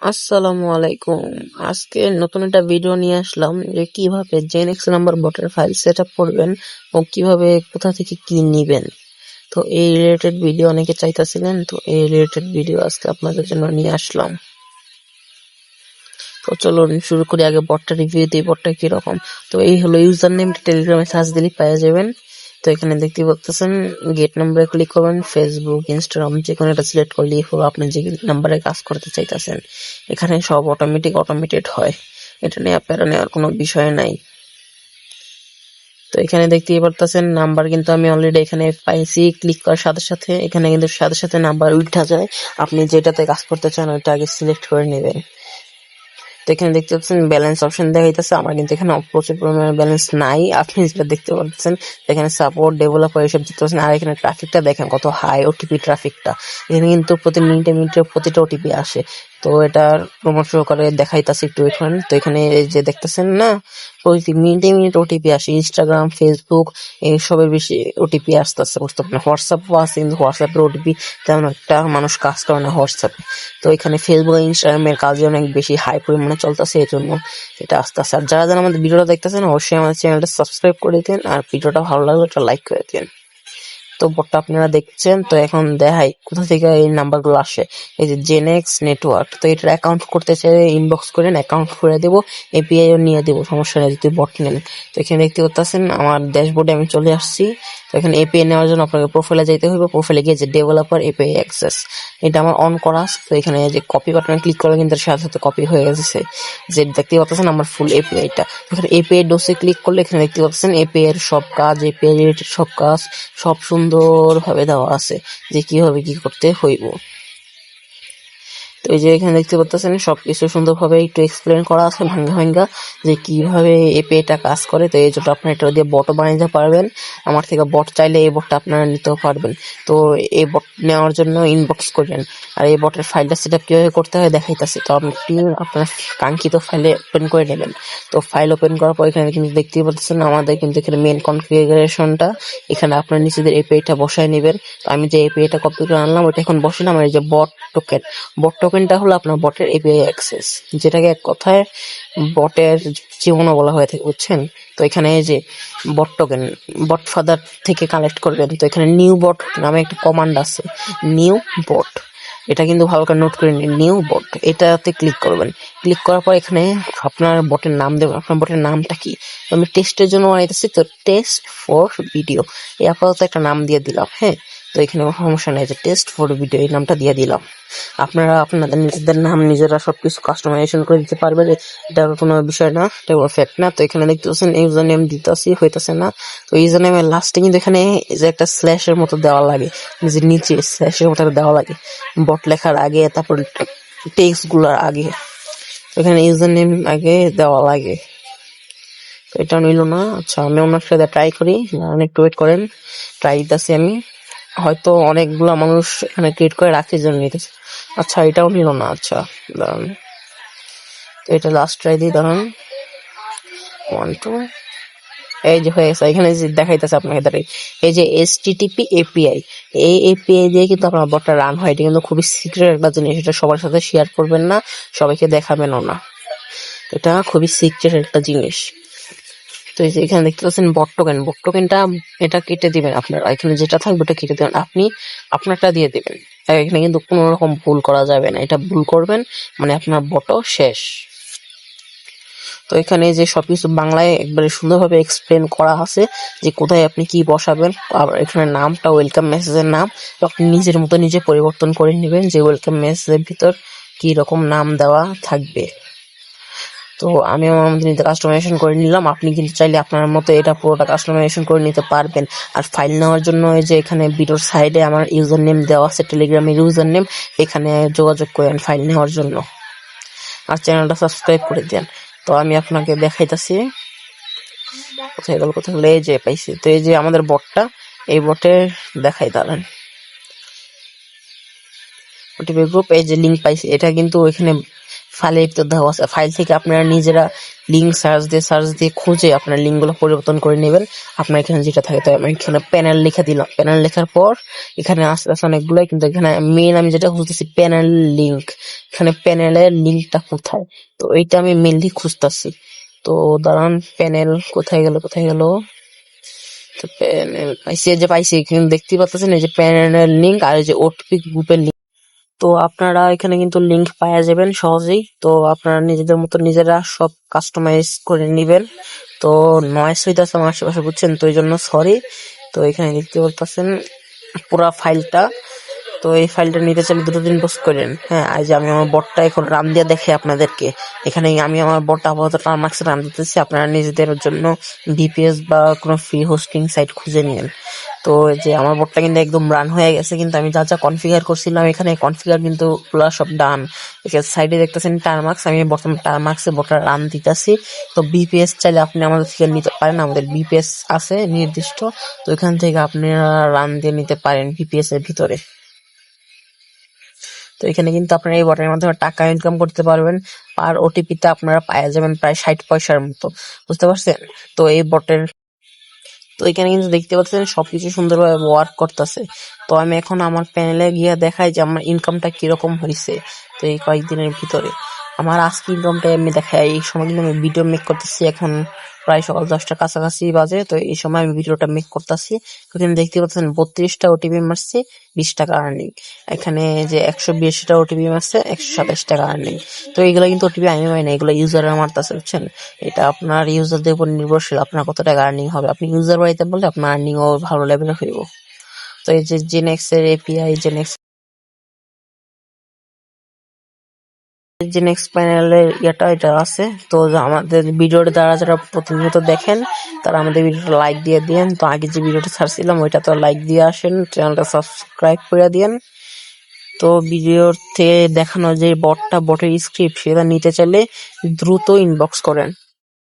আসসালামু আলাইকুম। আজকে নতুন একটা ভিডিও নিয়ে আসলাম যে কিভাবে জেনএক্স নাম্বার বটের ফাইল সেট আপ করবেন ও কিভাবে কোথা থেকে কি নিবেন। তো এই রিলেটেড ভিডিও অনেকে চাইতেছিলেন, তো এই রিলেটেড ভিডিও আজকে আপনাদের জন্য নিয়ে আসলাম। তো চলুন শুরু করি। আগে বটটা রিভিউ দিই, বটটা কিরকম। তো এই হলো ইউজার নেম, টেলিগ্রামে সার্চ দিলে পেয়ে যাবেন। তো এখানে দেখতে পাচ্ছেন গেট নাম্বারে ক্লিক করবেন, ফেসবুক, ইনস্টাগ্রাম যে কোনো একটা সিলেক্ট করলেই হলো আপনি যে নাম্বারে কাজ করতে চাইতেছেন। এখানে সব অটোমেটেড হয়, এটা নিয়ে প্যারা নেওয়ার কোনো বিষয় নাই। তো এখানে দেখতেই পারতেছেন নাম্বার কিন্তু আমি অলরেডি এখানে পাইছি। ক্লিক করার সাথে সাথে এখানে কিন্তু সাথে সাথে নাম্বার উঠা যায়। আপনি যেটাতে কাজ করতে চান ওইটা আগে সিলেক্ট করে নেবেন। তো এখানে দেখতে পাচ্ছেন ব্যালেন্স অপশন দেখাইতেছে, আমার কিন্তু এখানে প্রচুর পরিমাণে ব্যালেন্স নাই। আপনি যেটা দেখতে পাচ্ছেন এখানে সাপোর্ট, ডেভেলপার এসব দেখতে পাচ্ছেন। আর এখানে ট্রাফিকটা দেখেন কত হাই, ওটিপি ট্রাফিকটা এখানে কিন্তু প্রতি মিনিটে মিনিটে প্রতিটা ওটিপি আসে। তো এটার প্রমোট করে দেখাইতেছে, একটু ওয়েট। তো এখানে এই যে দেখতেছেন না, প্রতি মিনিটে মিনিট ওটিপি আসে। ইনস্টাগ্রাম, ফেসবুক এইসবের বেশি ওটিপি আসতেছে, বুঝতে পারেন। হোয়াটসঅ্যাপও আছে কিন্তু হোয়াটসঅ্যাপের ওটিপি তেমন একটা মানুষ কাজ করে না হোয়াটসঅ্যাপে। তো এখানে ফেসবুক, ইনস্টাগ্রামের কাজে অনেক বেশি হাই পরিমাণে চলতেছে, এই জন্য এটা আসতেছে। আর যারা যারা আমাদের ভিডিওটা দেখতেছেন অবশ্যই আমাদের চ্যানেলটা সাবস্ক্রাইব করে দিন, আর ভিডিওটা ভালো লাগলে একটা লাইক করে দিন। তো বটটা আপনারা দেখছেন। তো এখন দেখাই কোথা থেকে এই নাম্বারগুলো আসে। এই যে জেনেক্স নেটওয়ার্ক, তো এটার অ্যাকাউন্ট করতে চাইলে ইনবক্স করেন, অ্যাকাউন্ট করে দেবো, এপিআইও নিয়ে দেবো, সমস্যা নেই যদি বট নেন। তো এখানে দেখতে পাচ্ছেন আমার ড্যাশবোর্ডে আমি চলে আসছি। তো এখানে এপিআই নেওয়ার জন্য আপনাকে প্রোফাইলে যাইতে হবে। প্রোফাইলে গিয়ে যে ডেভেলপার এপিআই অ্যাক্সেস, এটা আমার অন করা আছে। তো এখানে যে কপি বাটনে ক্লিক করলে কিন্তু সাথে সাথে কপি হয়ে গেছে, যে দেখতে পাচ্ছেন আমার ফুল এপিআইটা। এখানে এপিআই ডোসে ক্লিক করলে এখানে দেখতে পাচ্ছেন এপিআই এর সব কাজ, এপিআই রিলেটেড সব কাজ সব সুন্দর ভাবে দেওয়া আছে যে কিভাবে কি করতে হইব। তো এই যে এখানে দেখতে পাচ্ছেন সবকিছু সুন্দরভাবে একটু এক্সপ্লেন করা আছে ভাঙ্গা ভাঙ্গা, যে কিভাবে এপিআইটা কাজ করে। তো এই জন্য আপনারা এটা দিয়ে বটও বানাইতে পারবেন। আমার থেকে বট চাইলে এই বটটা আপনারা নিতেও পারবেন। তো এই বট নেওয়ার জন্য ইনবক্স করবেন। আর এই বটের ফাইলটা সেট আপ কিভাবে করতে হয় দেখাইতেছে। তো আপনি আপনার কাঙ্ক্ষিত ফাইলে ওপেন করে নেবেন। তো ফাইল ওপেন করার পর এখানে কিন্তু দেখতেই পাচ্ছেন আমাদের কিন্তু এখানে মেন কনফিগারেশনটা, এখানে আপনার নিজেদের এপিআইটা বসায় নেবেন। তো আমি যে এপিআইটা কপি করে আনলাম ওইটা এখন বসালাম। আর এই যে বট টোকেনটা হলো আপনার বটের এপিআই অ্যাক্সেস, যেটাকে এক কথায় বটের জীবনও বলা হয়ে থাকে, বুঝছেন। তো এখানে এই যে বট টোকেন বট ফাদার থেকে কালেক্ট করবেন। তো এখানে নিউ বট নামে একটা কমান্ড আছে, নিউ বট, এটা কিন্তু ভালো করে নোট করে নিন। নিউ বট এটাতে ক্লিক করবেন। ক্লিক করার পর এখানে আপনার বটের নাম দেবেন। আপনার বটের নামটা কি? আমি টেস্টের জন্য বানাইতেছি, তো টেস্ট ফর ভিডিও এই আপাতত একটা নাম দিয়ে দিলাম। হ্যাঁ, তো এখানে কোনো সমস্যা নেই, যে টেস্ট ফর ভিডিও এই নামটা দিয়ে দিলাম। আপনারা আপনাদের নিজেদের নাম নিজেরা সবকিছু কাস্টমাইজেশন করে দিতে পারবেন, এটা কোনো বিষয় না, এটা কোনো ফ্যাক্ট না। তো এখানে দেখতে পাচ্ছেন ইউজার নেম দিতেছি, হইতেছে না। তো ইউজার নেমের লাস্টে কিন্তু এখানে যে একটা স্ল্যাশের মতো দেওয়া লাগে, যে নিচে স্ল্যাশের মতো দেওয়া লাগে বট লেখার আগে, তারপর টেক্সট গুলার আগে। তো এখানে ইউজার নেম আগে দেওয়া লাগে। তো এটা নিল না। আচ্ছা, আমি অন্য সাথে ট্রাই করি, একটু ওয়েট করেন, ট্রাই দিতেছি আমি। হয়তো অনেকগুলা মানুষ এখানে ক্রিয়েট করে রাখছে জন্য নিতেছে। আচ্ছা, এটাও নিল না। আচ্ছা দাঁড়ান, তো এটা লাস্ট ট্রাই দিই, দাঁড়ান। 1 2, এই যে হয়ে গেছে। এখানে যে দেখাইতেছে আপনাকে দাঁড়াই, এই যে HTTP API, এই এপিআই দিয়ে কিন্তু আপনার বটটা রান হয়। এটা কিন্তু খুবই সিক্রেট একটা জিনিস, এটা সবার সাথে শেয়ার করবেন না, সবাইকে দেখাবেনও না, এটা খুবই সিক্রেট একটা জিনিস। তো এই যে এখানে দেখতে পাচ্ছেন বট টোকেনটা এটা কেটে দিবেন আপনারা। এখানে যেটা থাকবে ওটা কেটে দিবেন, আপনি আপনারটা দিয়ে দিবেন। এখানে কিন্তু কোনো রকম ভুল করা যাবে না, এটা ভুল করবেন মানে আপনার বটও শেষ। তো এখানে যে সবকিছু বাংলায় একবারে সুন্দরভাবে এক্সপ্লেন করা আছে, যে কোথায় আপনি কি বসাবেন। আবার এখানে নামটা ওয়েলকাম মেসেজের নাম আপনি নিজের মতো নিজে পরিবর্তন করে নেবেন, যে ওয়েলকাম মেসেজের ভিতর কি রকম নাম দেওয়া থাকবে। তো আমি আমার মতো নিতে কাস্টমাইজেশন করে নিলাম, আপনি কিন্তু চাইলে আপনার মতো এটা পুরোটা কাস্টমাইজেশন করে নিতে পারবেন। আর ফাইল নেওয়ার জন্য এই যে এখানে ভিডিওর সাইডে আমার ইউজার নেম দেওয়া আছে, টেলিগ্রামের ইউজার নেম, এখানে যোগাযোগ করেন ফাইল নেওয়ার জন্য। আর চ্যানেলটা সাবস্ক্রাইব করে দেন। তো আমি আপনাকে দেখাইতেছি, কোথায় গেল, এই যে পাইছি। তো এই যে আমাদের বটটা, এই বটে দেখাই, দাঁড়ান, ওটিপি গ্রুপ, এই যে লিঙ্ক পাইছি, এটা কিন্তু এখানে ফাইলের ভিতর দেওয়া আছে। ফাইল থেকে আপনারা নিজেরা লিঙ্ক সার্চ দিয়ে খুঁজে আপনার লিঙ্কগুলো পরিবর্তন করে নেবেন। আপনার এখানে যেটা থাকে, তাই আমি এখানে প্যানেল লিখে দিলাম। প্যানেল লেখার পর এখানে আস্তে আস্তে অনেকগুলোই, কিন্তু এখানে মেইন আমি যেটা খুঁজতেছি প্যানেল লিঙ্ক। এখানে প্যানেলের লিঙ্কটা কোথায়, তো এইটা আমি মেইনলি খুঁজতেছি। তো দাঁড়ান, প্যানেল কোথায় গেল? তো প্যানেল পাইছি, এই যে পাইছি। এখানে দেখতে পাচ্ছেন এই যে প্যানেলের লিঙ্ক আর এই যে ওটিপি গ্রুপের লিঙ্ক। তো আপনারা এখানে কিন্তু লিঙ্ক পাওয়া যাবেন সহজেই। তো আপনারা নিজেদের মতো নিজেরা সব কাস্টমাইজ করে নেবেন। তো নয়েজ হইতাছে আমার আশেপাশে, বুঝছেন, তো এই জন্য সরি। তো এখানে দেখতে পারতেছেন পুরা ফাইলটা। তো এই ফাইলটা নিতে চাইলে দ্রুত ইনবক্স করেন। হ্যাঁ, এই যে আমি আমার বটটা এখন রান দিয়ে দেখে আপনাদেরকে। এখানে আমি আমার বটটা আপাতত টার্মাক্সে রান দিতেছি। আপনারা নিজেদের জন্য ভিপিএস বা কোনো ফ্রি হোস্টিং সাইট খুঁজে নিন। তো এই যে আমার বটটা কিন্তু একদম রান হয়ে গেছে, কিন্তু আমি যা যা কনফিগার করছিলাম এখানে কনফিগার কিন্তু পুরো সব ডান। এখানে সাইডে দেখতেছেন টার্মাক্স, আমি বর্তমানে টার্মাক্সে বটটা রান দিতেছি। তো বিপিএস চাইলে আপনি আমাদের থেকে নিতে পারেন, আমাদের বিপিএস আছে নির্দিষ্ট। তো এখান থেকে আপনারা রান দিয়ে নিতে পারেন বিপিএস এর ভিতরে। তো এখানে কিন্তু আপনারা এই বটের মাধ্যমে টাকা ইনকাম করতে পারবেন। আর ওটিপিতে আপনারা পাওয়া যাবেন প্রায় 60 পয়সার মতো, বুঝতে পারছেন? তো এই বটের, তো এখানে কিন্তু দেখতে পাচ্ছেন সবকিছু সুন্দরভাবে ওয়ার্ক করতেছে। তো আমি এখন আমার প্যানেলে গিয়ে দেখাই যে আমার ইনকামটা কিরকম হয়েছে। তো এই কয়েকদিনের ভিতরে আমার আজকে ইনকামটা আমি দেখাই। এই সময় কিন্তু আমি ভিডিও মেক করতেছি, এখন প্রায় সকাল 10টার কাছাকাছি বাজে। তো এই সময় আমি ভিডিওটা মেক করতেছি। এখানে দেখতে পাচ্ছেন 32টা ওটিপি মারছি, 20 টাকা আর্নিং। এখানে যে 182টা ওটিপি মারছে, 127 টাকা আর্নিং। তো এগুলো কিন্তু ওটিপি আমি মারি না, এগুলো ইউজাররা মারতেছে, বুঝছেন? এটা আপনার ইউজারদের উপর নির্ভরশীল, আপনার কত টাকা আর্নিং হবে। আপনি ইউজার বাড়াইতে বললে আপনার আর্নিং ও ভালো লেভেলে হইব। তো এই যে জেনেক্স এর এপিআই, জেনেক্স প্যানেলের এটা আছে। তো আমাদের ভিডিওর দ্বারা যারা প্রতিনিয়ত দেখেন তারা আমাদের ভিডিওটা লাইক দিয়ে দিয়েন। তো আগে যে ভিডিওটা ছাড়ছিলাম ওইটা তো লাইক দিয়ে আসেন, চ্যানেলটা সাবস্ক্রাইব করে দিয়েন। তো ভিডিওর থেকে দেখানো যে বটের স্ক্রিপ্ট সেটা নিতে চাইলে দ্রুত ইনবক্স করেন।